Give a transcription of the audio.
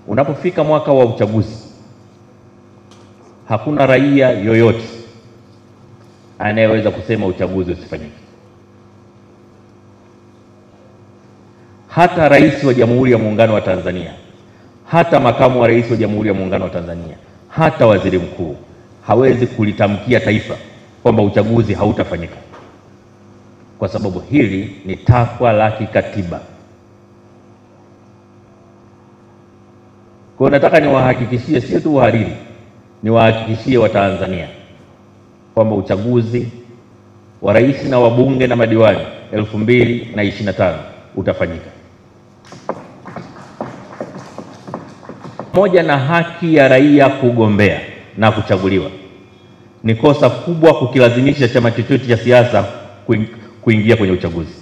unapofika mwaka wa uchaguzi, hakuna raia yoyote anayeweza kusema uchaguzi usifanyike. Hata Rais wa Jamhuri ya Muungano wa Tanzania, hata makamu wa Rais wa Jamhuri ya Muungano wa Tanzania, hata waziri mkuu hawezi kulitamkia taifa kwamba uchaguzi hautafanyika, kwa sababu hili ni takwa la kikatiba. Kwa nataka niwahakikishie, sio tu wahariri, niwahakikishie Watanzania kwamba uchaguzi wa rais na wabunge na madiwani 2025 utafanyika. Moja na haki ya raia kugombea na kuchaguliwa, ni kosa kubwa kukilazimisha chama chochote cha siasa kuingia kwenye uchaguzi.